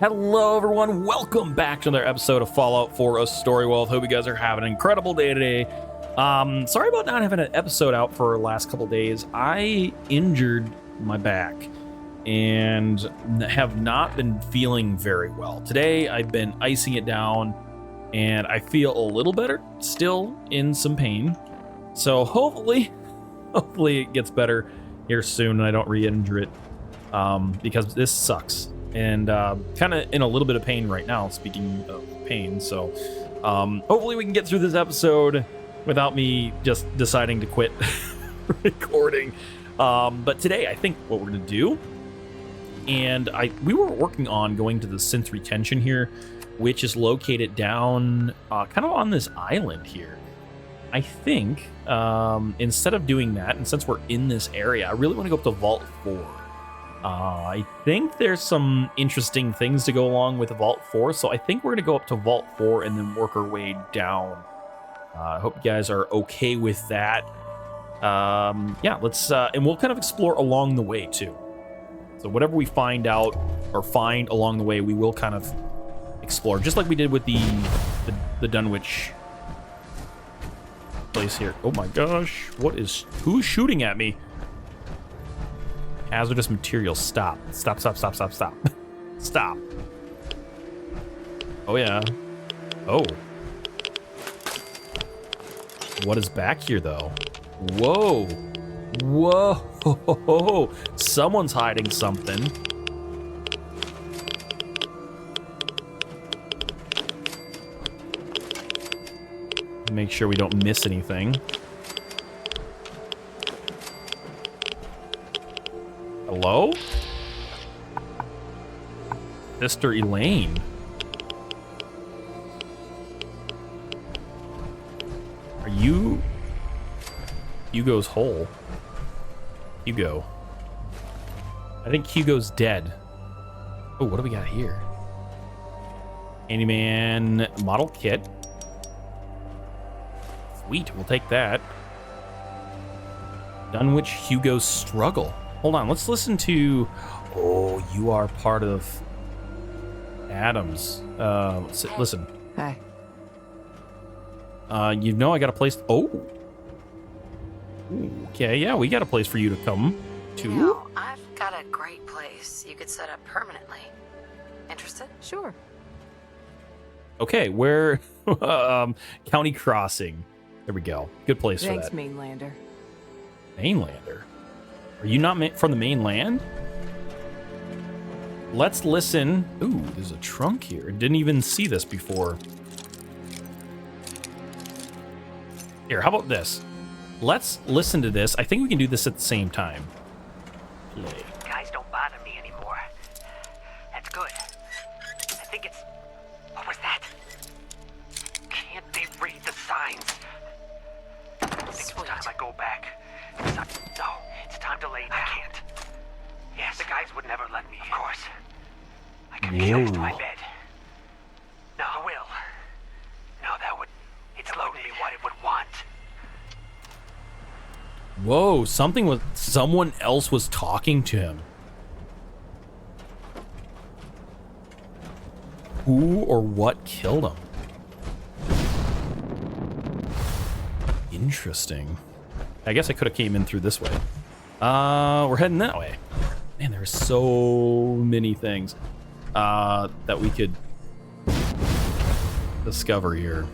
Hello everyone, welcome back to another episode of Fallout 4 A StoryWealth. Hope you guys are having an incredible day today. Sorry about not having an episode out for the last couple days. I injured my back and have not been feeling very well. Today I've been icing it down and I feel a little better, still in some pain. So hopefully it gets better here soon and I don't re-injure it because this sucks. And kind of in a little bit of pain right now, speaking of pain. So hopefully we can get through this episode without me just deciding to quit recording. But today I think what we're gonna do, and we were working on going to the synth retention here, which is located down kind of on this island here. I think instead of doing that, and since we're in this area, I really want to go up to Vault 4. I think there's some interesting things to go along with Vault 4, so I think we're going to go up to Vault 4 and then work our way down. I hope you guys are okay with that. Yeah, let's, and we'll kind of explore along the way too. So whatever we find out or find along the way, we will kind of explore, just like we did with the Dunwich place here. Oh my gosh, who's shooting at me? Hazardous materials. Stop. Stop. Stop. Oh, yeah. Oh. What is back here, though? Whoa. Whoa. Someone's hiding something. Make sure we don't miss anything. Hello? Sister Elaine. Are you... Hugo's hole. Hugo. I think Hugo's dead. Oh, what do we got here? Handyman model kit. Sweet, we'll take that. Dunwich Hugo's struggle. Hold on, let's listen to... Oh, you are part of Addams. Listen. Hi. You know I got a place... Oh. Ooh, okay, yeah, we got a place for you to come to. You know, I've got a great place you could set up permanently. Interested? Sure. Okay, where... County Crossing. There we go. Good place for that. Thanks, Mainlander. Mainlander? Are you not from the mainland? Let's listen. Ooh, there's a trunk here. Didn't even see this before. Here, how about this? Let's listen to this. I think we can do this at the same time. Play. Guys don't bother me anymore. That's good. I think it's... What was that? Can't they read the signs? Next time I go back. No, it's time to lay down. I can't. Yes, the guys would never let me. Of course. I can be close to my bed. No, I will. No, that would... It's loaded me what it would want. Whoa, someone else was talking to him. Who or what killed him? Interesting. I guess I could have came in through this way. We're heading that way. Man, there's so many things that we could discover here.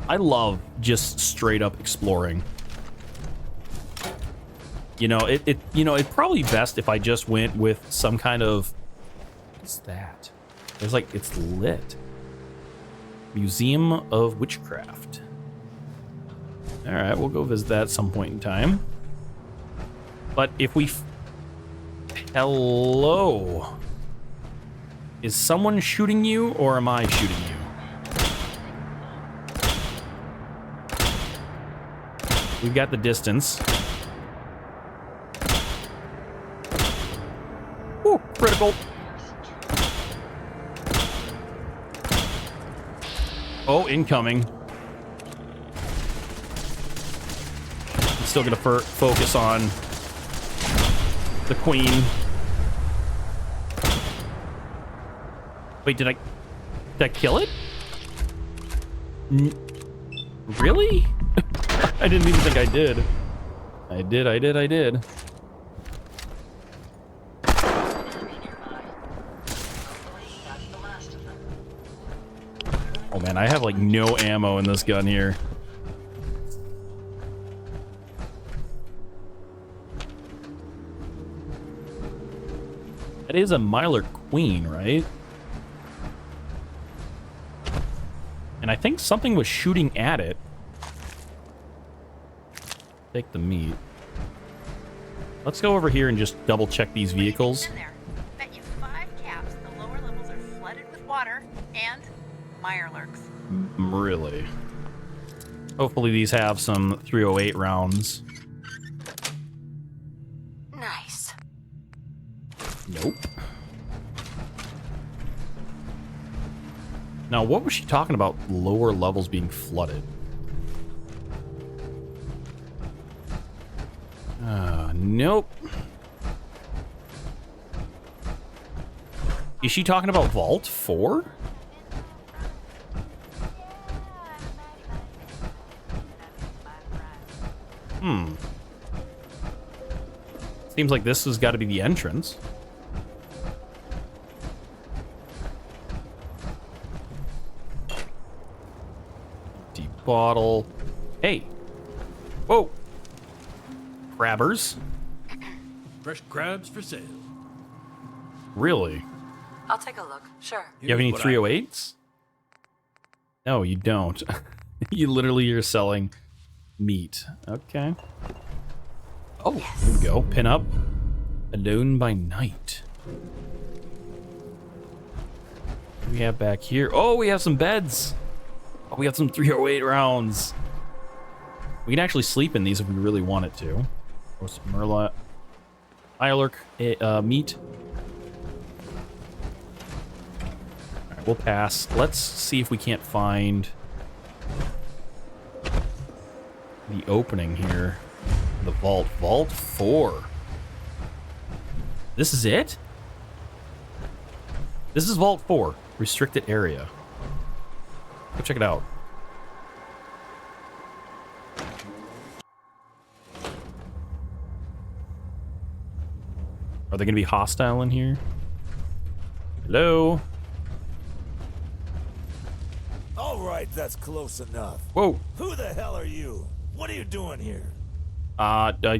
I love just straight up exploring. You know, it'd probably be best if I just went with some kind of... What's that? It's like, it's lit. Museum of Witchcraft. All right, we'll go visit that at some point in time. But if we... Hello? Is someone shooting you or am I shooting you? We've got the distance. Ooh, critical. Oh, incoming. I'm still gonna focus on The queen. Wait, did I kill it? Really? I didn't even think I did. I did. Oh man, I have like no ammo in this gun here. That is a Mylar Queen, right? And I think something was shooting at it. Take the meat. Let's go over here and just double check these vehicles. Bet you 5 caps the lower levels are flooded with water and Mirelurks. Really? Hopefully these have some 308 rounds. Nice. Nope. Now, what was she talking about lower levels being flooded? Nope. Is she talking about Vault 4? Seems like this has got to be the entrance. Deep bottle. Hey. Whoa. Crabbers. Fresh crabs for sale. Really? I'll take a look. Sure. You have any 308s? No, you don't. You literally are selling meat. Okay. Oh, Yes. here we go. Pin up. Alone by night. What do we have back here? Oh, we have some beds. Oh, we have some 308 rounds. We can actually sleep in these if we really wanted to. Or some Merla. Mirelurk meat. Alright, we'll pass. Let's see if we can't find the opening here. The vault. Vault 4. This is it? This is Vault 4. Restricted area. Go check it out. Are they going to be hostile in here? Hello? All right, that's close enough. Whoa. Who the hell are you? What are you doing here?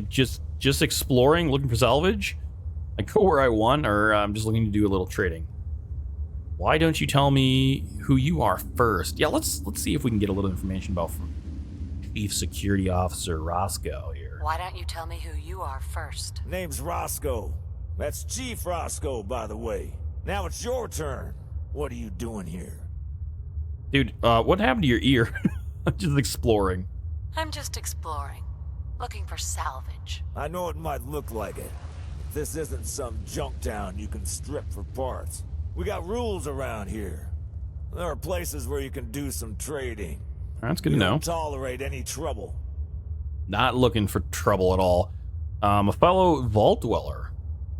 Just exploring, looking for salvage. I go where I want, or I'm just looking to do a little trading. Why don't you tell me who you are first? Yeah, let's see if we can get a little information about Chief Security Officer Roscoe here. Why don't you tell me who you are first? Name's Roscoe. That's Chief Roscoe, by the way. Now it's your turn. What are you doing here? Dude, what happened to your ear? I'm just exploring. I'm just exploring. Looking for salvage. I know it might look like it. This isn't some junk town you can strip for parts. We got rules around here. There are places where you can do some trading. That's good to We know. don't tolerate any trouble. Not looking for trouble at all. A fellow vault dweller.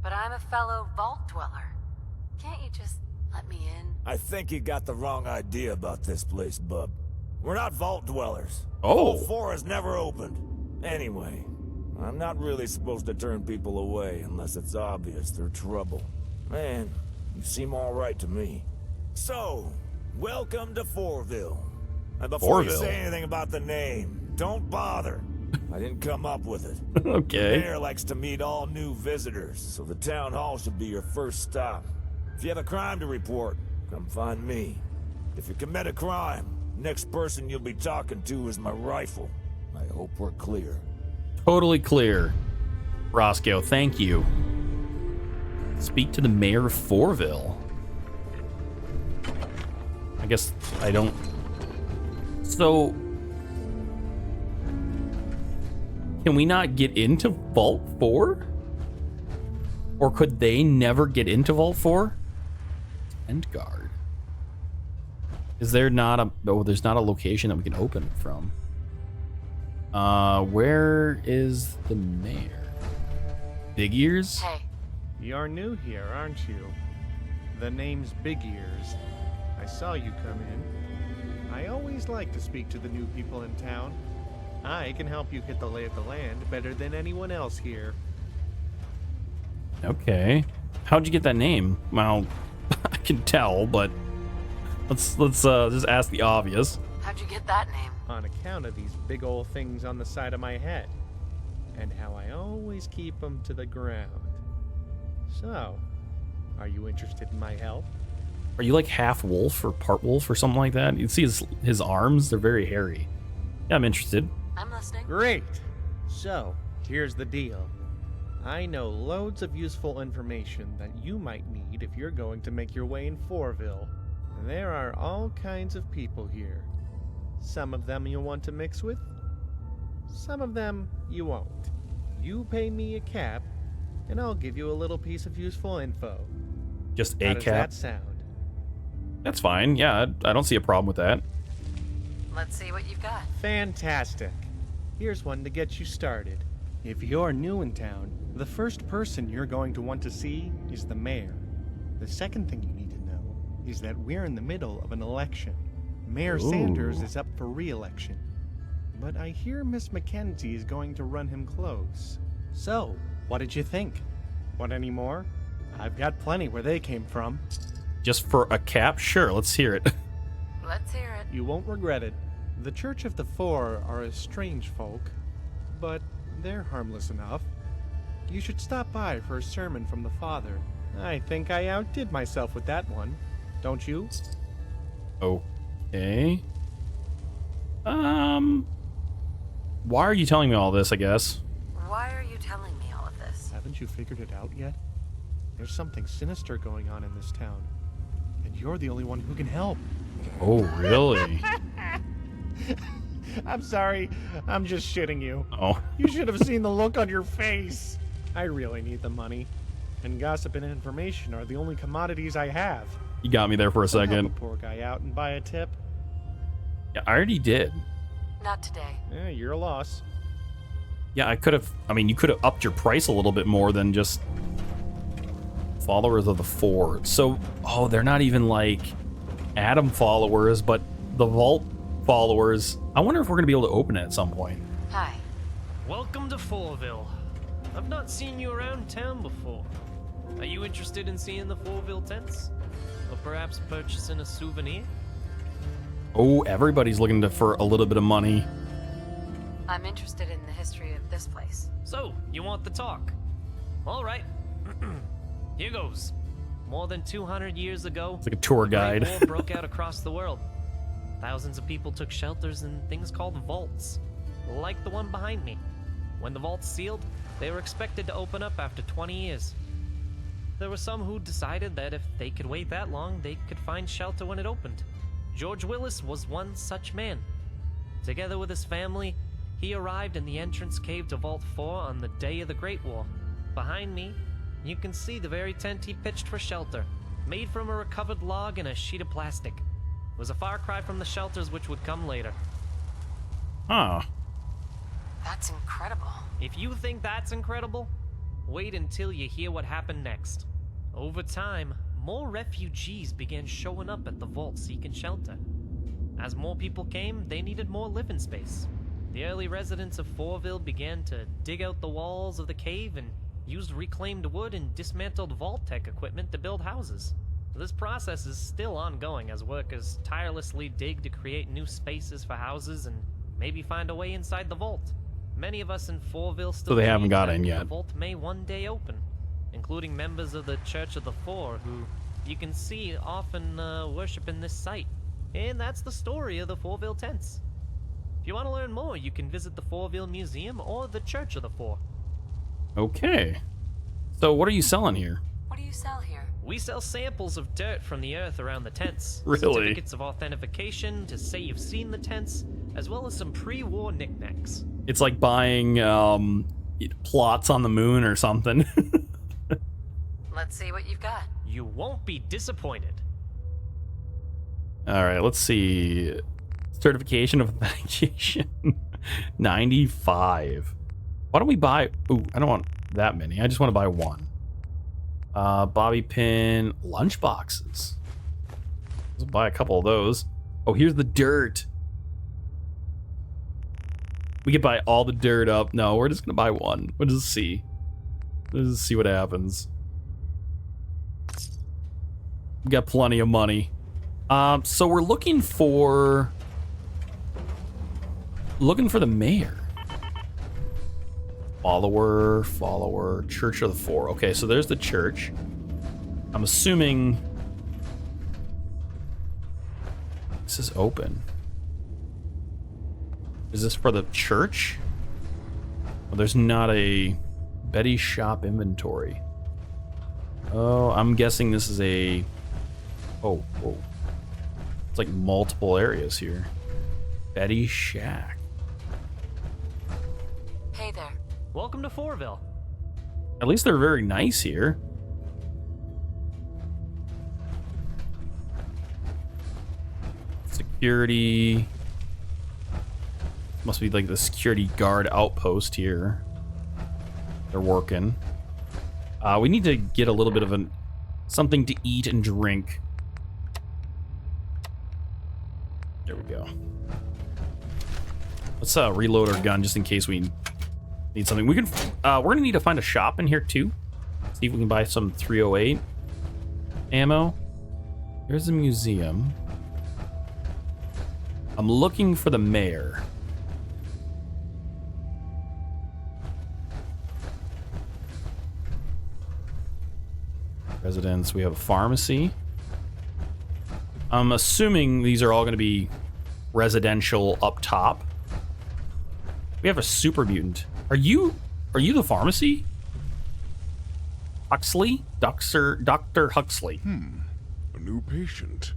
But I'm a fellow vault dweller. Can't you just let me in? I think you got the wrong idea about this place, bub. We're not vault dwellers. Oh. Vault 4 has never opened. Anyway, I'm not really supposed to turn people away unless it's obvious they're trouble. Man, you seem all right to me. So, welcome to Foursville. And before you Foursville? say anything about the name, don't bother. I didn't come up with it. Okay. Mayor likes to meet all new visitors, so the town hall should be your first stop. If you have a crime to report, come find me. If you commit a crime, next person you'll be talking to is my rifle. I hope we're clear. Totally clear. Roscoe, thank you. Speak to the mayor of Foursville. I guess I don't... So... Can we not get into Vault 4? Or could they never get into Vault 4? Tent guard. Is there not a... Oh, there's not a location that we can open it from. Where is the mayor? Big ears? Hey, You're new here, aren't you? The name's Big Ears. I saw you come in. I always like to speak to the new people in town. I can help you get the lay of the land better than anyone else here. Okay. How'd you get that name? Well, I can tell, but let's just ask the obvious. how'd you get that name? On account of these big old things on the side of my head. And how I always keep them to the ground. So, are you interested in my help? Are you like half wolf or part wolf or something like that? You see his arms, they're very hairy. Yeah, I'm interested. I'm listening. Great! So, here's the deal. I know loads of useful information that you might need if you're going to make your way in Foursville. There are all kinds of people here. Some of them you'll want to mix with. Some of them you won't. You pay me a cap, and I'll give you a little piece of useful info. Just a How does cap? that sound? That's fine. Yeah, I don't see a problem with that. Let's see what you've got. Fantastic. Here's one to get you started. If you're new in town, the first person you're going to want to see is the mayor. The second thing you need to know is that we're in the middle of an election. Mayor Sanders is up for re-election. But I hear Miss Mackenzie is going to run him close. So, what did you think? Want any more? I've got plenty where they came from. Just for a cap? Sure, let's hear it. Let's hear it. You won't regret it. The Church of the Four are a strange folk, but they're harmless enough. You should stop by for a sermon from the Father. I think I outdid myself with that one. Don't you? Okay. Why are you telling me all this, I guess? Why are you telling me all of this? Haven't you figured it out yet? There's something sinister going on in this town, and you're the only one who can help. Oh, really? I'm sorry, I'm just shitting you. Oh. You should have seen the look on your face. I really need the money, and gossip and information are the only commodities I have. You got me there for a So help second. a poor guy out and buy a tip. Yeah, I already did. Not today. Yeah, you're a loss. Yeah, you could have upped your price a little bit more than just followers of the Four. So, they're not even like Adam followers, but the Vault followers. I wonder if we're gonna be able to open it at some point. Hi. Welcome to Foursville. I've not seen you around town before. Are you interested in seeing the Foursville tents? Or perhaps purchasing a souvenir? Oh, everybody's looking for a little bit of money. I'm interested in the history of this place. So, you want the talk? Alright. Here goes. More than 200 years ago, It's like a tour the Great guide. War broke out across the world. Thousands of people took shelters in things called vaults, like the one behind me. When the vaults sealed, they were expected to open up after 20 years. There were some who decided that if they could wait that long, they could find shelter when it opened. George Willis was one such man. Together with his family, he arrived in the entrance cave to Vault 4 on the day of the Great War. Behind me, you can see the very tent he pitched for shelter, made from a recovered log and a sheet of plastic. It was a far cry from the shelters which would come later. Huh. That's incredible. If you think that's incredible, wait until you hear what happened next. Over time, more refugees began showing up at the vault seeking shelter. As more people came, they needed more living space. The early residents of Foursville began to dig out the walls of the cave and used reclaimed wood and dismantled vault tech equipment to build houses. This process is still ongoing as workers tirelessly dig to create new spaces for houses and maybe find a way inside the vault. Many of us in Foursville still So they haven't believe got that in yet. The vault may one day open, including members of the Church of the Four, who you can see often worship in this site. And that's the story of the Foursville tents. If you want to learn more, you can visit the Foursville Museum or the Church of the Four. Okay. So what are you selling here? What do you sell here? We sell samples of dirt from the earth around the tents. Really? Certificates of authentication to say you've seen the tents, as well as some pre-war knickknacks. It's like buying plots on the moon or something. Let's see what you've got. You won't be disappointed. All right, let's see. Certification of authentication. 95. Why don't we buy... Ooh, I don't want that many. I just want to buy one. Bobby pin, lunch boxes. Let's buy a couple of those. Oh, here's the dirt. We could buy all the dirt up. No, we're just gonna buy one. We'll just see. Let's just see what happens. We got plenty of money. So we're looking for the mayor. Follower, Church of the Four. Okay, so there's the church. I'm assuming this is open. Is this for the church? Well, there's not a Betty shop inventory. Oh, I'm guessing this is a... Oh, whoa. It's like multiple areas here. Betty shack. Hey there. Welcome to Foursville. At least they're very nice here. Security. Must be like the security guard outpost here. They're working. We need to get a little bit of something to eat and drink. There we go. Let's reload our gun just in case we need something. We're gonna need to find a shop in here too. See if we can buy some 308 ammo. Here's a museum. I'm looking for the mayor. Residence. We have a pharmacy. I'm assuming these are all going to be residential up top. We have a super mutant. Are you the pharmacy? Huxley? Dr. Huxley. A new patient.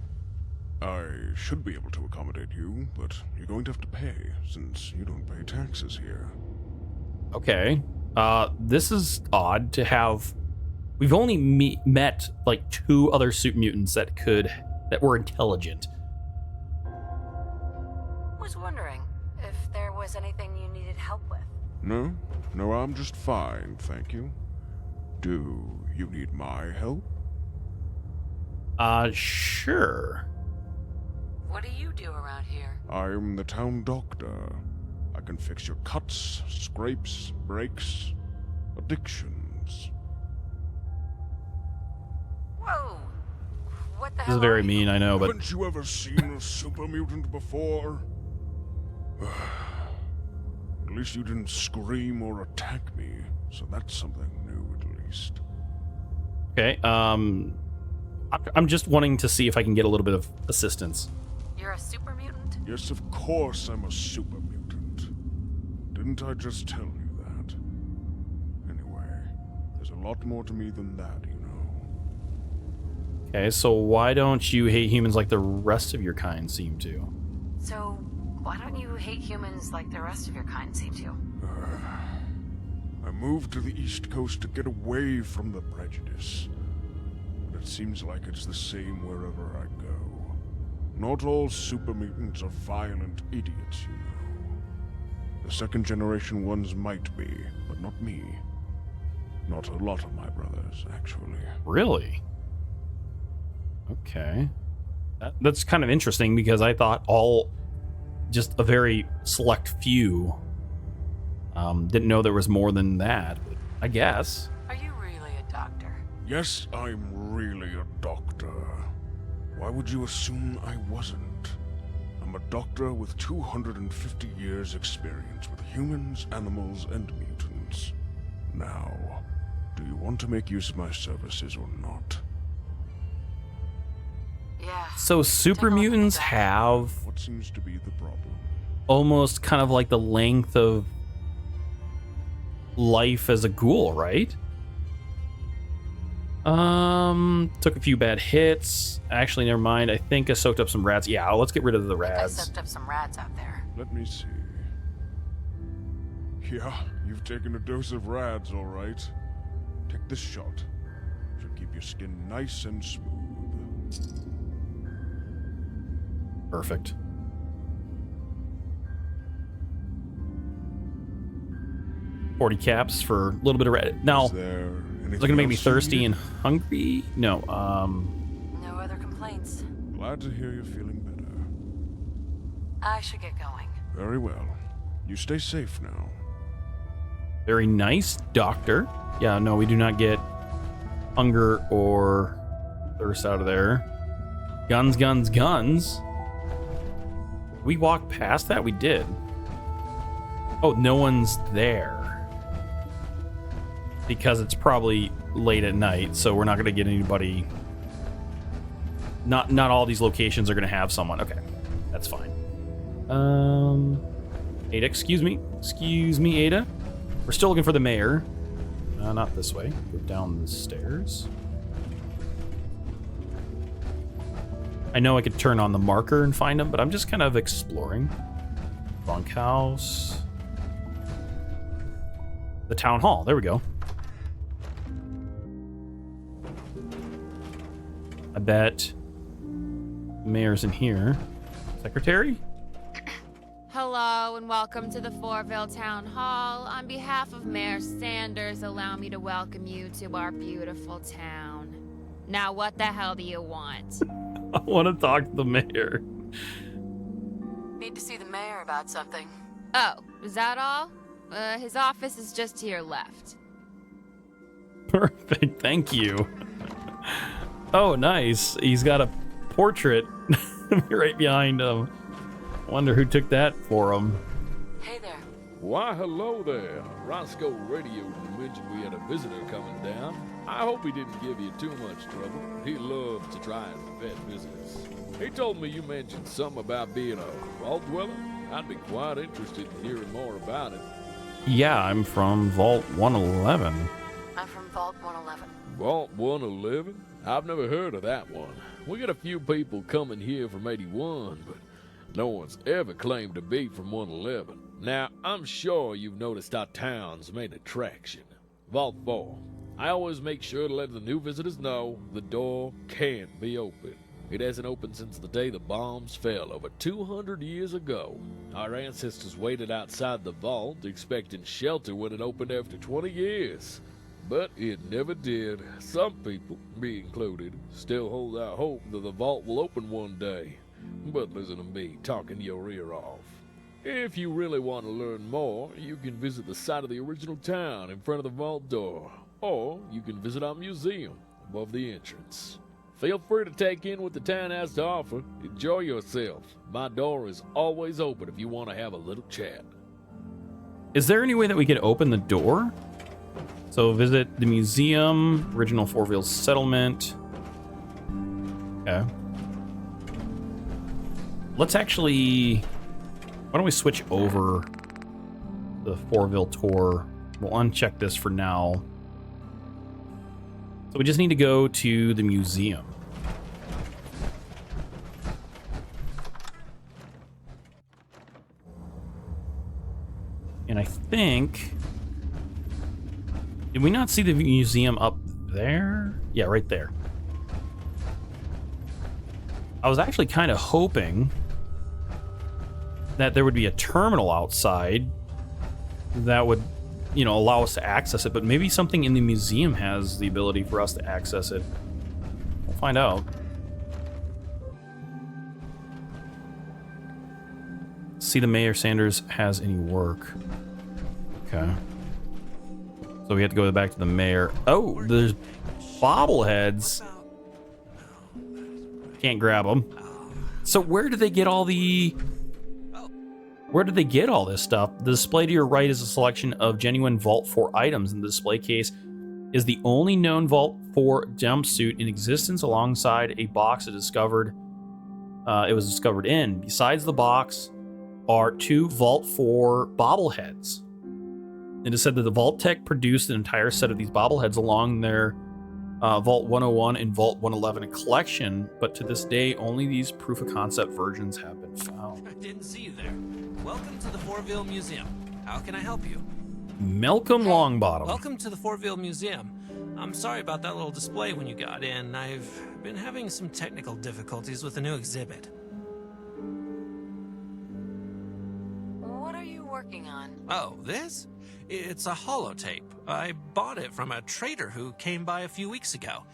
I should be able to accommodate you, but you're going to have to pay, since you don't pay taxes here. Okay. This is odd to have... We've only met like 2 other super mutants that were intelligent. Was wondering if there was anything you needed help with. No, I'm just fine, thank you. Do you need my help? Sure. What do you do around here? I'm the town doctor. I can fix your cuts, scrapes, breaks, addictions. Whoa! What the This hell? is very are you? mean, I know, but Haven't you ever seen a super mutant before? At least you didn't scream or attack me, so that's something new at least. okay. I'm just wanting to see if I can get a little bit of assistance. You're a super mutant? Yes, of course I'm a super mutant. Didn't I just tell you that? Anyway, there's a lot more to me than that, you know. Okay, so why don't you hate humans like the rest of your kind seem to? So, why don't you hate humans like the rest of your kind seem to? I moved to the East Coast to get away from the prejudice. But it seems like it's the same wherever I go. Not all super mutants are violent idiots, you know. The second generation ones might be, but not me. Not a lot of my brothers, actually. Really? Okay. That's kind of interesting because I thought just a very select few. Didn't know there was more than that, but I guess. Are you really a doctor? Yes, I'm really a doctor. Why would you assume I wasn't? I'm a doctor with 250 years experience with humans, animals, and mutants. Now, do you want to make use of my services or not? Yeah. So super mutants have What seems to be the problem? almost kind of like the length of life as a ghoul, right? Took a few bad hits. Actually, never mind. I think I soaked up some rats. Yeah, let's get rid of the I rats. soaked up some rats out there. Let me see. Yeah, you've taken a dose of rads, all right. Take this shot. Should keep your skin nice and smooth. Perfect. 40 caps for a little bit of red. Now, Is there is it anything gonna make me else you thirsty need? and hungry? No. No other complaints. Glad to hear you're feeling better. I should get going. Very well. You stay safe now. Very nice, doctor. Yeah, no, we do not get hunger or thirst out of there. Guns, guns, guns. We walked past that? We did. Oh, no one's there. Because it's probably late at night, so we're not going to get anybody. Not all these locations are going to have someone. Okay, that's fine. Ada, excuse me. Excuse me, Ada. We're still looking for the mayor. Not this way. Go down the stairs. I know I could turn on the marker and find him, but I'm just kind of exploring. Bunkhouse. The town hall. There we go. I bet the mayor's in here. Secretary? Hello and welcome to the Foursville Town Hall. On behalf of Mayor Sanders, allow me to welcome you to our beautiful town. Now what the hell do you want? I want to talk to the mayor. Need to see the mayor about something. Oh, is that all? His office is just to your left. Perfect, thank you. Oh, nice. He's got a portrait right behind him. Wonder who took that for him. Hey there. Why, hello there. Roscoe radioed and mentioned we had a visitor coming down. I hope he didn't give you too much trouble. He loves to try and vet visitors. He told me you mentioned something about being a vault dweller. I'd be quite interested in hearing more about it. Yeah, I'm from Vault 111. I'm from Vault 111. Vault 111? I've never heard of that one. We got a few people coming here from 81, but no one's ever claimed to be from 111. Now, I'm sure you've noticed our town's main attraction, Vault 4. I always make sure to let the new visitors know the door can't be open. It hasn't opened since the day the bombs fell over 200 years ago. Our ancestors waited outside the vault, expecting shelter when it opened after 20 years. But it never did. Some people, me included, still hold out hope that the vault will open one day. But listen to me talking your ear off. If you really want to learn more, you can visit the site of the original town in front of the vault door. Or you can visit our museum above the entrance. Feel free to take in what the town has to offer. Enjoy yourself. My door is always open if you want to have a little chat. Is there any way that we could open the door? So visit the museum, original Foursville settlement. Okay. Let's actually... Why don't we switch over the Foursville tour? We'll uncheck this for now. So we just need to go to the museum. And I think... Did we not see the museum up there? Yeah, right there. I was actually kind of hoping that there would be a terminal outside that would, you know, allow us to access it, but maybe something in the museum has the ability for us to access it. We'll find out. See the Mayor Sanders has any work. Okay. So we have to go back to the mayor. Oh, there's bobbleheads. Can't grab them. So where did they get all the... Where did they get all this stuff? The display to your right is a selection of genuine Vault 4 items, and the display case is the only known Vault 4 jumpsuit in existence alongside a box it was discovered in. Besides the box are 2 Vault 4 bobbleheads. It is said that the Vault Tech produced an entire set of these bobbleheads along their Vault 101 and Vault 111 collection, but to this day, only these proof-of-concept versions have been found. I didn't see you there. Welcome to the Foursville Museum. How can I help you? Malcolm Longbottom. Welcome to the Foursville Museum. I'm sorry about that little display when you got in. I've been having some technical difficulties with the new exhibit. What are you working on? Oh, this? It's a holotape. I bought it from a trader who came by a few weeks ago.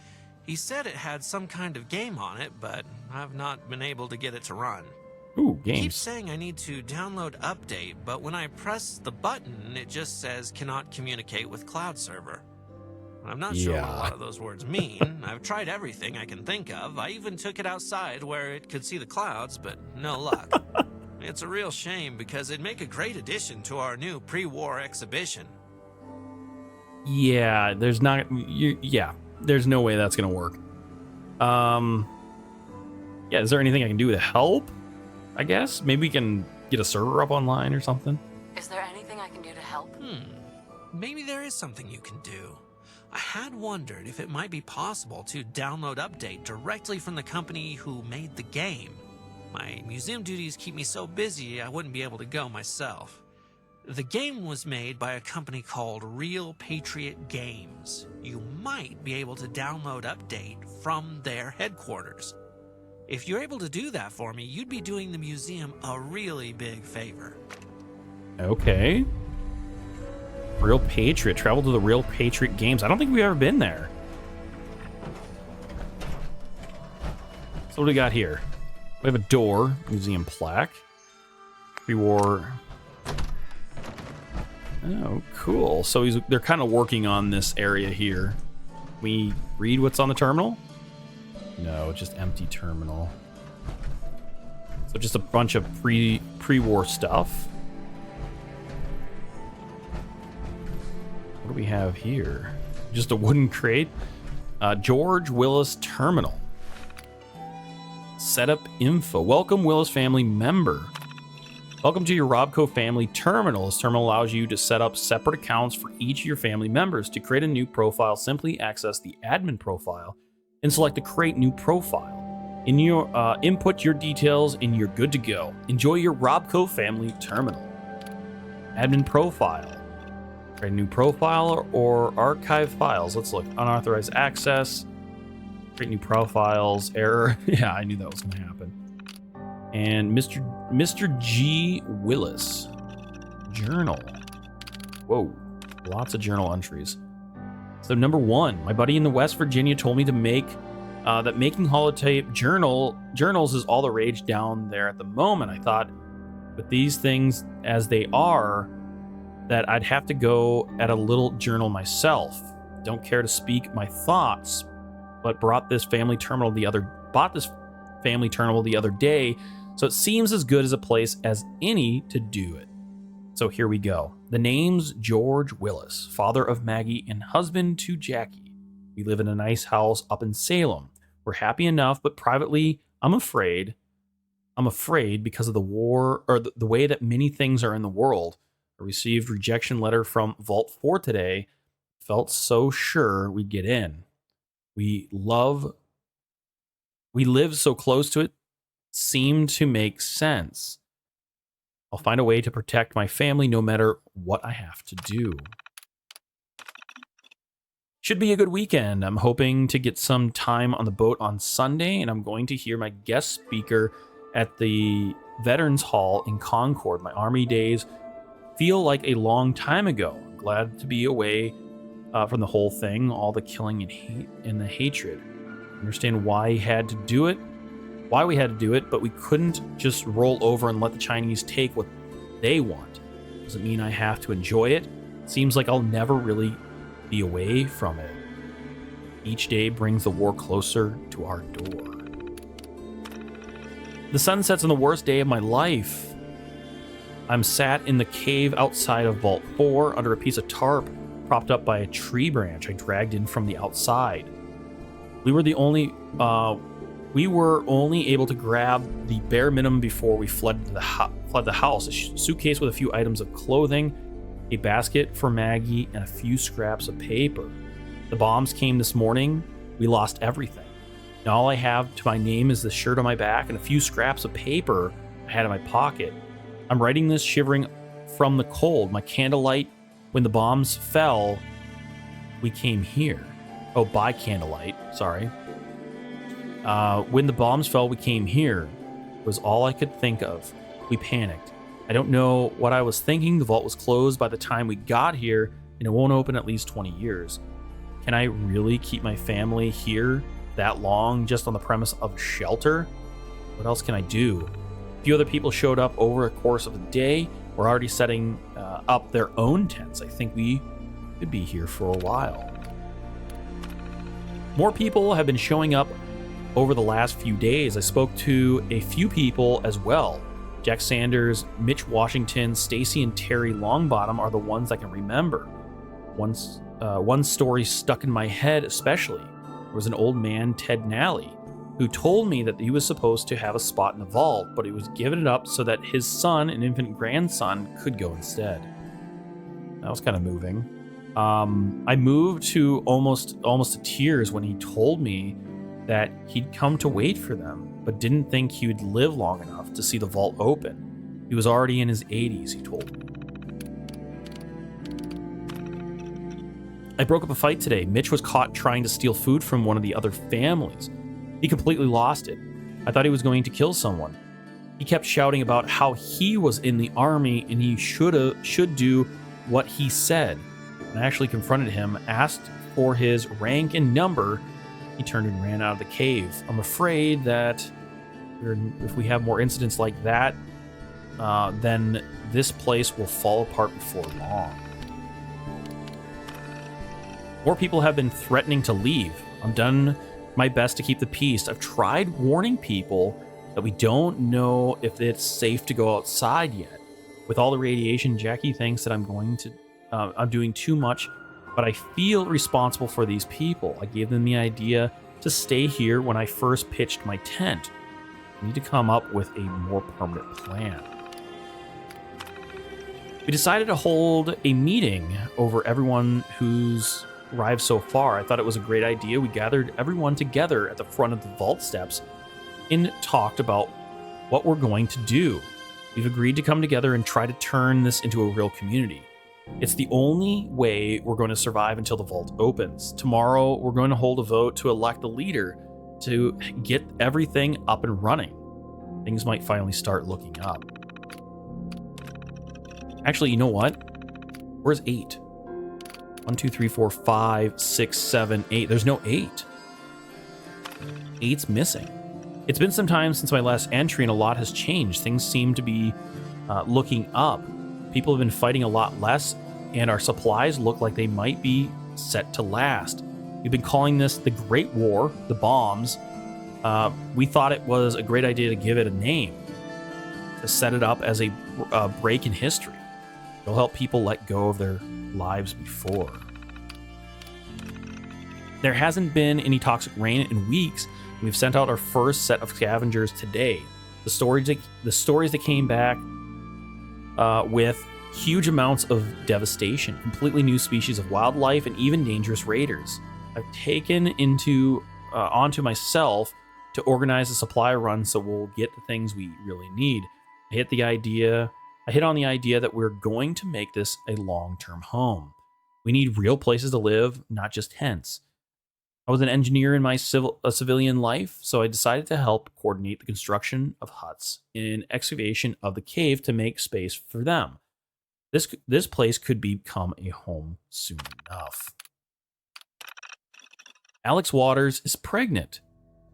He said it had some kind of game on it, but I've not been able to get it to run. Ooh, It games. keeps saying I need to download update, but when I press the button, it just says cannot communicate with cloud server. I'm not sure what a lot of those words mean. I've tried everything I can think of. I even took it outside where it could see the clouds, but no luck. It's a real shame because it'd make a great addition to our new pre-war exhibition. Yeah, there's not. Yeah, there's no way that's gonna work. Yeah, is there anything I can do to help? I guess maybe we can get a server up online or something. Is there anything I can do to help? Maybe there is something you can do. I had wondered if it might be possible to download update directly from the company who made the game. My museum duties keep me so busy I wouldn't be able to go myself. The game was made by a company called Real Patriot Games. You might be able to download update from their headquarters. If you're able to do that for me, you'd be doing the museum a really big favor. Okay. Real Patriot. Travel to the Real Patriot Games. I don't think we've ever been there. So what do we got here? We have a door. Museum plaque. Pre-war. Oh, cool. So they're kind of working on this area here. Can we read what's on the terminal? No, just empty terminal. So just a bunch of pre-war stuff. What do we have here? Just a wooden crate. George Willis Terminal. Setup info. Welcome, Willis family member. Welcome to your Robco family terminal. This terminal allows you to set up separate accounts for each of your family members. To create a new profile, simply access the admin profile and select the create new profile. In your input your details and you're good to go. Enjoy your Robco family terminal. Admin profile. Create a new profile or archive files. Let's look. Unauthorized access. Create new profiles. Error. Yeah, I knew that was going to happen. And Mr. G. Willis. Journal. Whoa. Lots of journal entries. So number 1, my buddy in the West Virginia told me to make that making holotape journals is all the rage down there at the moment. I thought with these things as they are, that I'd have to go at a little journal myself. Don't care to speak my thoughts, but bought this family terminal the other day, so it seems as good as a place as any to do it. So here we go. The name's George Willis, father of Maggie and husband to Jackie. We live in a nice house up in Salem. We're happy enough, but privately, I'm afraid because of the war, or the way that many things are in the world. I received rejection letter from Vault 4 today. Felt so sure we'd get in. We live so close to it. Seemed to make sense. I'll find a way to protect my family no matter what I have to do. Should be a good weekend. I'm hoping to get some time on the boat on Sunday, and I'm going to hear my guest speaker at the Veterans Hall in Concord. My Army days feel like a long time ago. I'm glad to be away from the whole thing, all the killing and hate and the hatred. I understand why we had to do it, but we couldn't just roll over and let the Chinese take what they want. Doesn't mean I have to enjoy it. Seems like I'll never really be away from it. Each day brings the war closer to our door. The sun sets on the worst day of my life. I'm sat in the cave outside of Vault 4 under a piece of tarp propped up by a tree branch I dragged in from the outside. We were only able to grab the bare minimum before we fled the house. A suitcase with a few items of clothing, a basket for Maggie, and a few scraps of paper. The bombs came this morning. We lost everything. Now all I have to my name is the shirt on my back and a few scraps of paper I had in my pocket. I'm writing this shivering from the cold. My candlelight, when the bombs fell, we came here. Oh, by candlelight, sorry. When the bombs fell, we came here, was all I could think of. We panicked. I don't know what I was thinking. The vault was closed by the time we got here, and it won't open at least 20 years. Can I really keep my family here that long just on the premise of a shelter? What else can I do? A few other people showed up over a course of the day. We're already setting up their own tents. I think we could be here for a while. More people have been showing up over the last few days. I spoke to a few people as well. Jack Sanders, Mitch Washington, Stacy, and Terry Longbottom are the ones I can remember. One story stuck in my head especially. There was an old man, Ted Nally, who told me that he was supposed to have a spot in the vault, but he was giving it up so that his son and infant grandson could go instead. That was kind of moving. I moved to almost to tears when he told me that he'd come to wait for them, but didn't think he would live long enough to see the vault open. He was already in his 80s, he told me. I broke up a fight today. Mitch was caught trying to steal food from one of the other families. He completely lost it. I thought he was going to kill someone. He kept shouting about how he was in the army and he should do what he said. When I actually confronted him, asked for his rank and number, he turned and ran out of the cave. I'm afraid that if we have more incidents like that, then this place will fall apart before long. More people have been threatening to leave. I'm done my best to keep the peace. I've tried warning people that we don't know if it's safe to go outside yet. With all the radiation, Jackie thinks that I'm doing too much, but I feel responsible for these people. I gave them the idea to stay here when I first pitched my tent. We need to come up with a more permanent plan. We decided to hold a meeting over everyone who's arrived so far. I thought it was a great idea. We gathered everyone together at the front of the vault steps and talked about what we're going to do. We've agreed to come together and try to turn this into a real community. It's the only way we're going to survive until the vault opens. Tomorrow, we're going to hold a vote to elect a leader to get everything up and running. Things might finally start looking up. Actually, you know what? Where's 8? 1, 2, 3, 4, 5, 6, 7, 8. There's no 8. 8's missing. It's been some time since my last entry and a lot has changed. Things seem to be looking up. People have been fighting a lot less and our supplies look like they might be set to last. We've been calling this the Great War, the bombs. We thought it was a great idea to give it a name, to set it up as a break in history. It'll help people let go of their lives before. There hasn't been any toxic rain in weeks. We've sent out our first set of scavengers today. The stories that came back with huge amounts of devastation, completely new species of wildlife, and even dangerous raiders. I've taken onto myself to organize a supply run so we'll get the things we really need. I hit on the idea that we're going to make this a long-term home. We need real places to live, not just tents. I was an engineer in my civilian life, so I decided to help coordinate the construction of huts and excavation of the cave to make space for them. This place could become a home soon enough. Alex Waters is pregnant.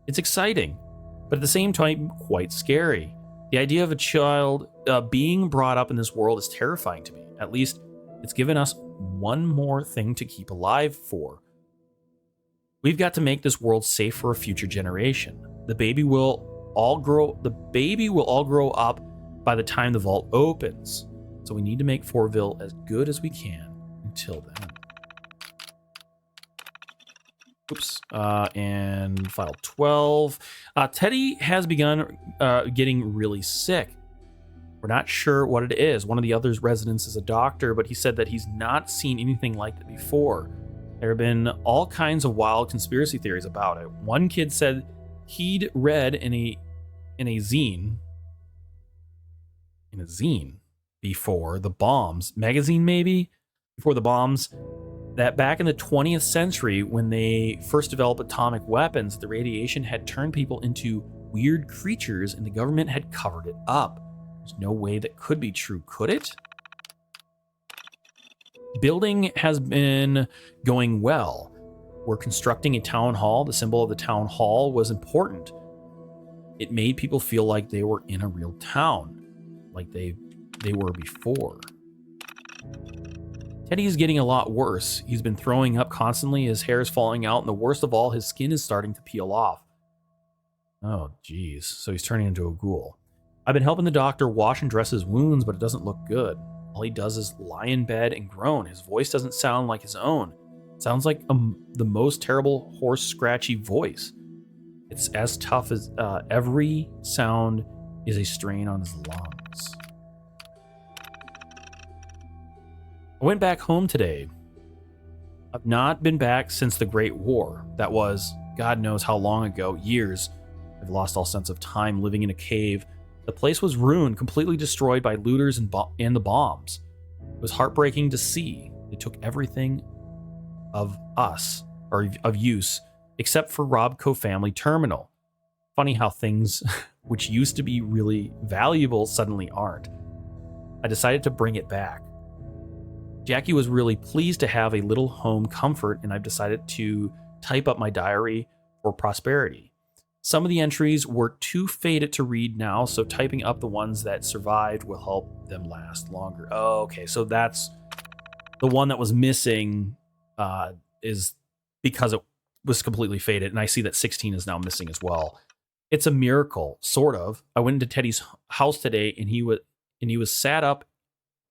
It's exciting, but at the same time, quite scary. The idea of a child being brought up in this world is terrifying to me. At least, it's given us one more thing to keep alive for. We've got to make this world safe for a future generation. The baby will all grow up by the time the vault opens. So we need to make Foursville as good as we can until then. Oops. And file 12. Teddy has begun getting really sick. We're not sure what it is. One of the other residents is a doctor, but he said that he's not seen anything like that before. There have been all kinds of wild conspiracy theories about it. One kid said he'd read in a zine before the bombs, magazine maybe, before the bombs, that back in the 20th century when they first developed atomic weapons, the radiation had turned people into weird creatures and the government had covered it up. There's no way that could be true, could it? Building has been going well. We're constructing a town hall. The symbol of the town hall was important. It made people feel like they were in a real town, like they were before. Teddy is getting a lot worse. He's been throwing up constantly, his hair is falling out, and the worst of all, his skin is starting to peel off. Oh, geez. So he's turning into a ghoul. I've been helping the doctor wash and dress his wounds, but it doesn't look good. All he does is lie in bed and groan. His voice doesn't sound like his own. It sounds like the most terrible, hoarse, scratchy voice. It's as tough as every sound is a strain on his lungs. I went back home today. I've not been back since the Great War. That was, God knows how long ago, years. I've lost all sense of time living in a cave. The place was ruined, completely destroyed by looters and the bombs. It was heartbreaking to see. They took everything of us, or of use, except for Robco Family Terminal. Funny how things which used to be really valuable suddenly aren't. I decided to bring it back. Jackie was really pleased to have a little home comfort, and I've decided to type up my diary for prosperity. Some of the entries were too faded to read now, so typing up the ones that survived will help them last longer. Oh, okay, so that's the one that was missing is because it was completely faded, and I see that 16 is now missing as well. It's a miracle, sort of. I went into Teddy's house today, and he was sat up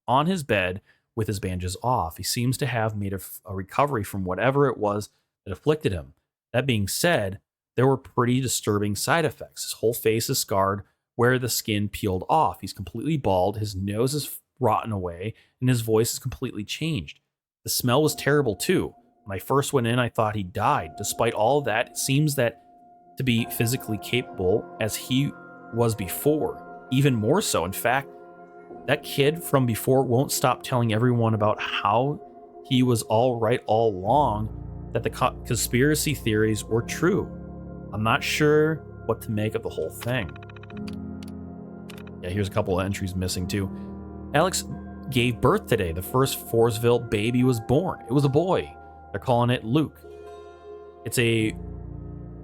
on his bed with his bandages off. He seems to have made a recovery from whatever it was that afflicted him. That being said, there were pretty disturbing side effects. His whole face is scarred where the skin peeled off. He's completely bald, his nose is rotten away, and his voice is completely changed. The smell was terrible too. When I first went in, I thought he died. Despite all of that, it seems that to be physically capable as he was before, even more so. In fact, that kid from before won't stop telling everyone about how he was all right all along, that the conspiracy theories were true. I'm not sure what to make of the whole thing. Yeah, here's a couple of entries missing too. Alex gave birth today. The first Foursville baby was born. It was a boy. They're calling it Luke. It's a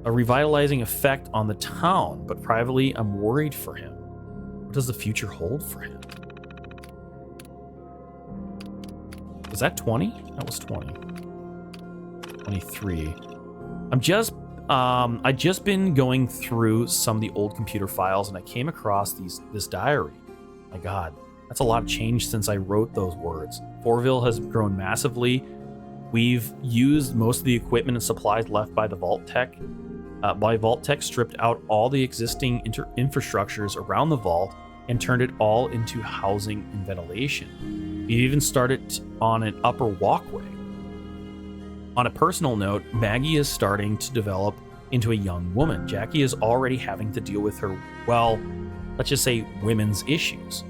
revitalizing effect on the town, but privately, I'm worried for him. What does the future hold for him? Was that 20? That was 20. 23. I just been going through some of the old computer files, and I came across this diary. My God, that's a lot of change since I wrote those words. Foursville has grown massively. We've used most of the equipment and supplies left by the Vault Tech. Vault Tech stripped out all the existing infrastructures around the vault and turned it all into housing and ventilation. We even started on an upper walkway. On a personal note, Maggie is starting to develop into a young woman. Jackie is already having to deal with her, well, let's just say women's issues.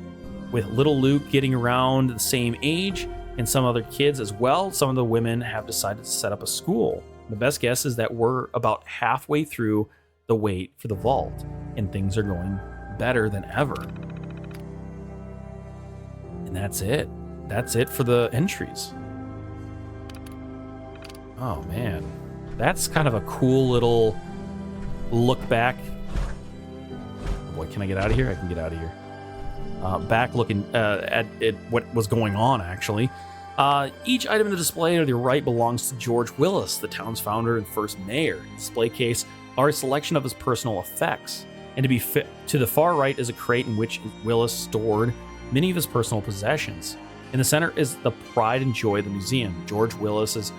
With little Luke getting around the same age and some other kids as well, some of the women have decided to set up a school. The best guess is that we're about halfway through the wait for the vault, and things are going better than ever. And that's it. That's it for the entries. Oh man, that's kind of a cool little look back. Boy, can I get out of here? I can get out of here. Back looking at what was going on, actually. Each item in the display to the right belongs to George Willis, the town's founder and first mayor. The display case are a selection of his personal effects, and to be fit to the far right is a crate in which Willis stored many of his personal possessions. In the center is the pride and joy of the museum, George Willis's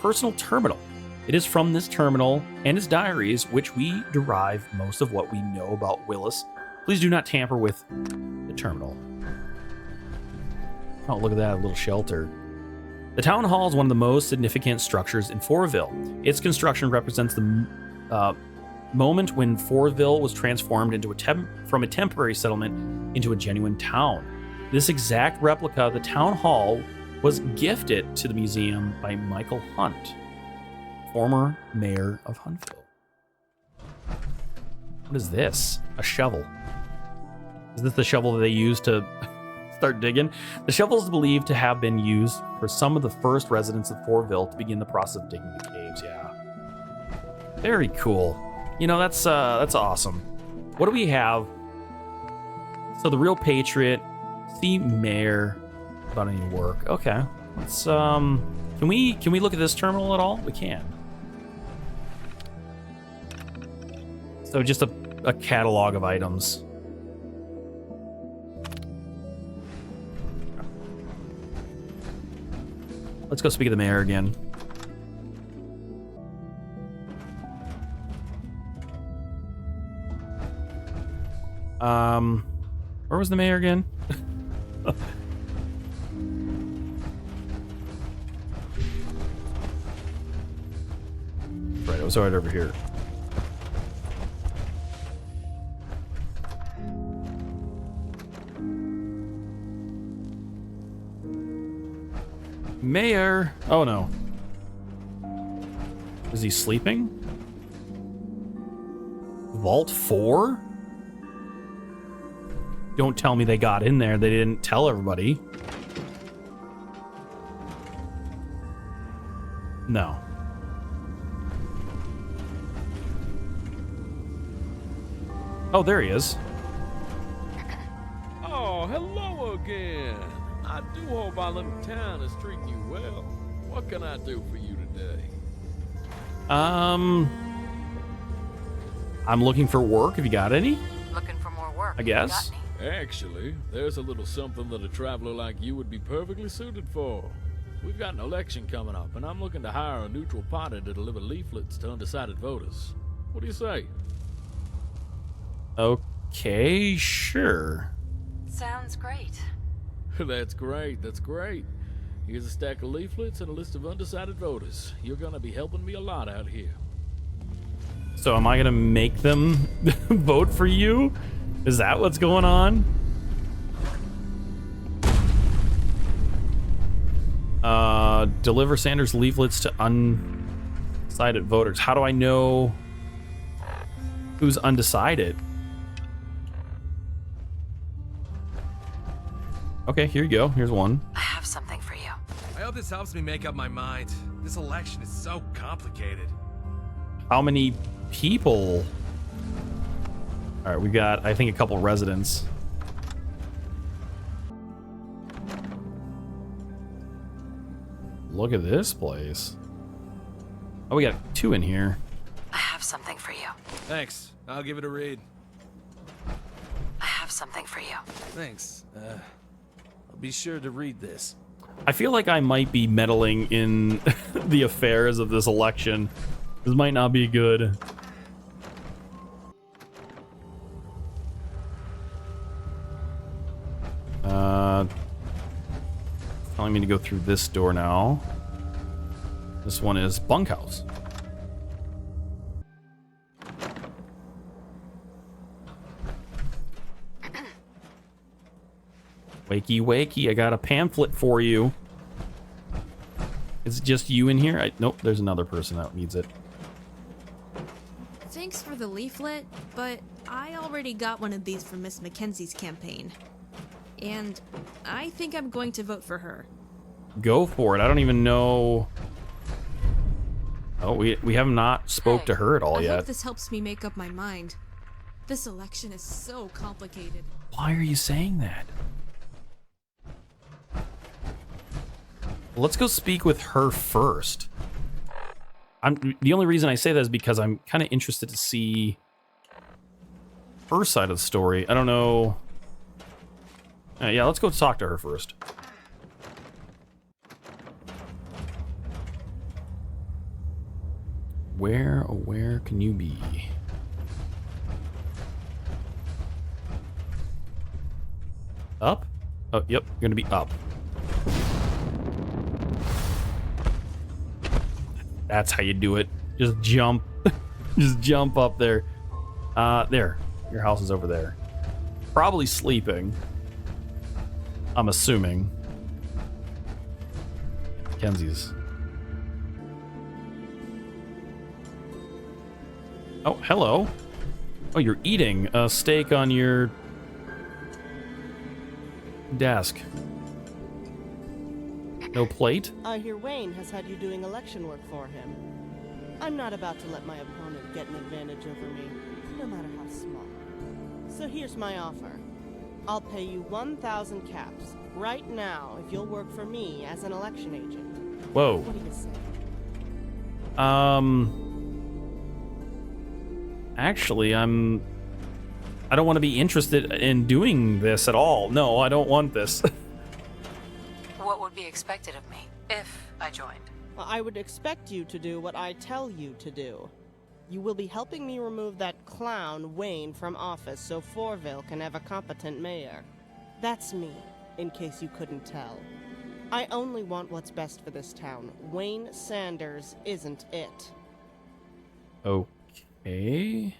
personal terminal. It is from this terminal and his diaries which we derive most of what we know about Willis. Please do not tamper with the terminal. Oh, look at that, a little shelter. The town hall is one of the most significant structures in Foursville. Its construction represents the moment when Foursville was transformed into from a temporary settlement into a genuine town. This exact replica of the town hall was gifted to the museum by Michael Hunt, former mayor of Huntsville. What is this? A shovel. Is this the shovel that they used to start digging? The shovel is believed to have been used for some of the first residents of Foursville to begin the process of digging the caves. Yeah. Very cool. You know, that's awesome. What do we have? So the Real Patriot, see Mayor about any work. Okay. Let's can we look at this terminal at all? We can. So just a catalog of items. Let's go speak to the mayor again. Where was the mayor again? Right, it was right over here. Mayor! Oh no. Is he sleeping? Vault 4? Don't tell me they got in there. They didn't tell everybody. No. Oh, there he is. Oh, hello again. I do hope our little town is treating you well. What can I do for you today? I'm looking for work. Have you got any? Looking for more work. I guess. Actually, there's a little something that a traveler like you would be perfectly suited for. We've got an election coming up, and I'm looking to hire a neutral party to deliver leaflets to undecided voters. What do you say? Okay, sure. Sounds great. That's great, that's great. Here's a stack of leaflets and a list of undecided voters. You're gonna be helping me a lot out here. So am I gonna make them vote for you? Is that what's going on? Deliver Sanders leaflets to undecided voters. How do I know who's undecided? Okay, here you go. Here's one. I have something for you. I hope this helps me make up my mind. This election is so complicated. How many people? All right, we got, I think, a couple residents. Look at this place. Oh, we got 2 in here. I have something for you. Thanks. I'll give it a read. I have something for you. Thanks. I'll be sure to read this. I feel like I might be meddling in the affairs of this election. This might not be good. Telling me to go through this door now. This one is bunkhouse. Wakey, wakey, I got a pamphlet for you. Is it just you in here? Nope, there's another person that needs it. Thanks for the leaflet, but I already got one of these for Miss Mackenzie's campaign. And I think I'm going to vote for her. Go for it. I don't even know. Oh, we have not spoke to her at all I yet. hope this helps me make up my mind. This election is so complicated. Why are you saying that? Let's go speak with her first. The only reason I say that is because I'm kind of interested to see her side of the story. I don't know. Yeah, let's go talk to her first. Where can you be? Up? Oh, yep, you're gonna be up. That's how you do it. Just jump. Just jump up there. There. Your house is over there. Probably sleeping. I'm assuming. Kenzie's. Oh, hello. Oh, you're eating a steak on your desk. No plate? I hear Wayne has had you doing election work for him. I'm not about to let my opponent get an advantage over me, no matter how small. So here's my offer. I'll pay you 1,000 caps right now if you'll work for me as an election agent. Whoa. What do you say? Actually, I don't want to be interested in doing this at all. No, I don't want this. What would be expected of me if I joined? I would expect you to do what I tell you to do. You will be helping me remove that clown Wayne from office so Foursville can have a competent mayor. That's me, in case you couldn't tell. I only want what's best for this town. Wayne Sanders isn't it. Okay.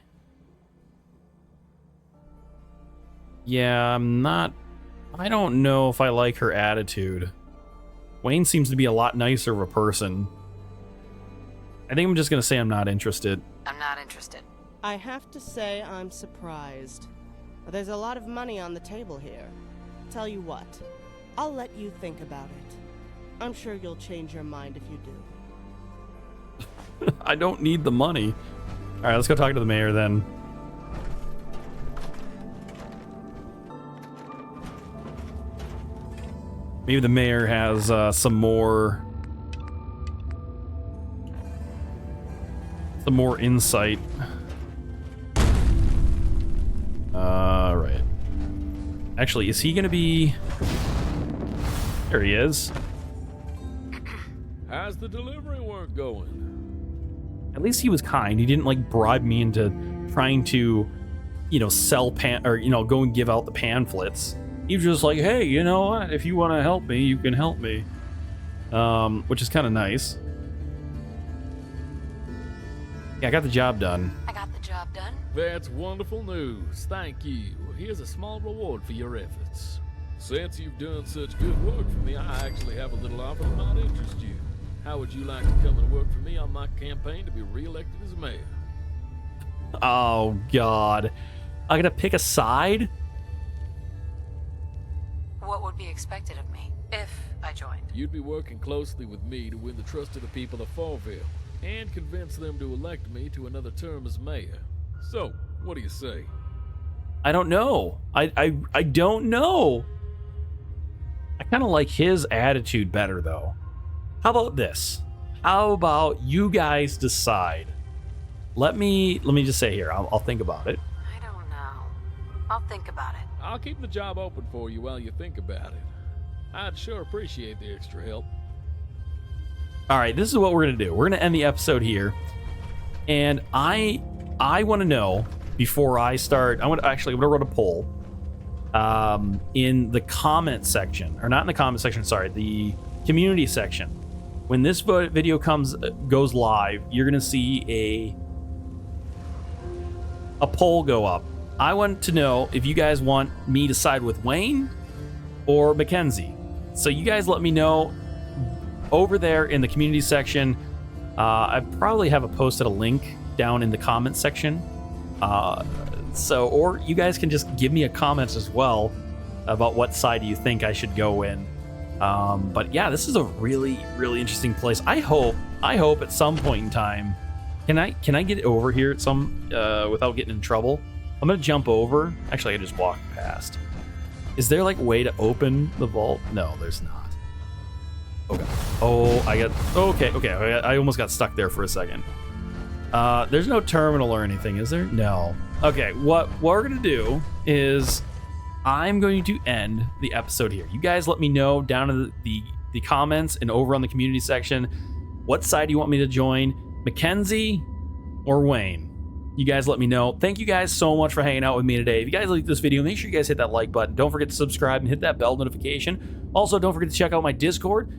Yeah, I don't know if I like her attitude. Wayne seems to be a lot nicer of a person. I think I'm just gonna say I'm not interested. I'm not interested. I have to say I'm surprised. There's a lot of money on the table here. Tell you what, I'll let you think about it. I'm sure you'll change your mind if you do. I don't need the money. All right, let's go talk to the mayor then. Maybe the mayor has some more insight. Right. Actually, is he gonna be? There he is. How's the delivery work going? At least he was kind. He didn't like bribe me into trying to, sell go and give out the pamphlets. He was just like, hey, you know what? If you want to help me, you can help me. Which is kind of nice. Yeah, I got the job done. I got the job done. That's wonderful news. Thank you. Here's a small reward for your efforts. Since you've done such good work for me, I actually have a little offer that might interest you. How would you like to come and work for me on my campaign to be re-elected as mayor? Oh, God. I gotta pick a side? What would be expected of me if I joined? You'd be working closely with me to win the trust of the people of Foursville and convince them to elect me to another term as mayor. So, what do you say? I don't know. I don't know. I kind of like his attitude better, though. How about this? How about you guys decide? Let me just say here. I'll think about it. I don't know. I'll think about it. I'll keep the job open for you while you think about it. I'd sure appreciate the extra help. All right, this is what we're gonna do. We're gonna end the episode here, and I want to know before I start. I'm gonna run a poll in the comment section, or not in the comment section. Sorry, the community section. When this video goes live, you're gonna see a poll go up. I want to know if you guys want me to side with Wayne or Mackenzie. So you guys let me know over there in the community section. I probably have posted a link down in the comment section. Or you guys can just give me a comment as well about what side you think I should go in. But yeah, this is a really, really interesting place. I hope at some point in time, can I get over here at some without getting in trouble? I'm gonna jump over. Actually, I can just walk past. Is there like a way to open the vault? No, there's not. Okay. Oh, okay. I almost got stuck there for a second. There's no terminal or anything, is there? No. Okay, what we're gonna do is I'm going to end the episode here. You guys let me know down in the comments and over on the community section what side you want me to join, Mackenzie or Wayne. You guys let me know. Thank you guys so much for hanging out with me today. If you guys like this video, make sure you guys hit that like button. Don't forget to subscribe and hit that bell notification. Also, don't forget to check out my Discord.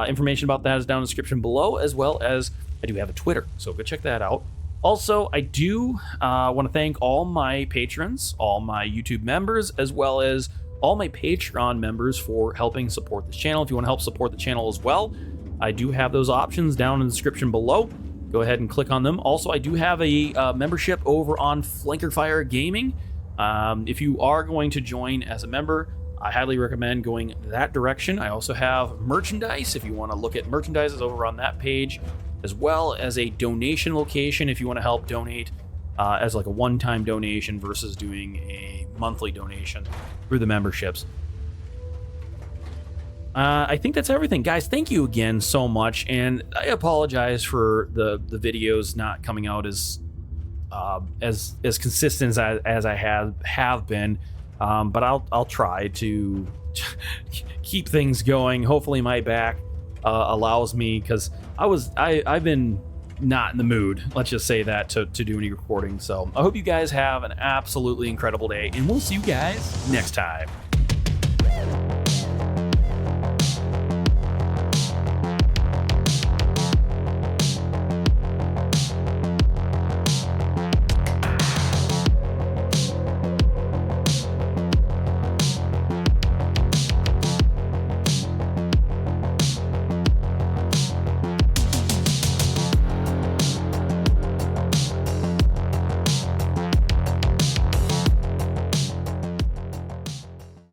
Information about that is down in the description below, as well as I do have a Twitter, so go check that out. Also, I do want to thank all my patrons, all my YouTube members, as well as all my Patreon members for helping support this channel. If you want to help support the channel as well, I do have those options down in the description below. Go ahead and click on them. Also, I do have a membership over on Flanker Fire Gaming. If you are going to join as a member, I highly recommend going that direction. I also have merchandise if you want to look at merchandises over on that page, as well as a donation location if you want to help donate as like a one-time donation versus doing a monthly donation through the memberships. I think that's everything, guys. Thank you again so much, and I apologize for the videos not coming out as consistent as I have been, but I'll try to keep things going. Hopefully my back allows me, because I've been not in the mood, let's just say that, to do any recording. So I hope you guys have an absolutely incredible day, and we'll see you guys next time.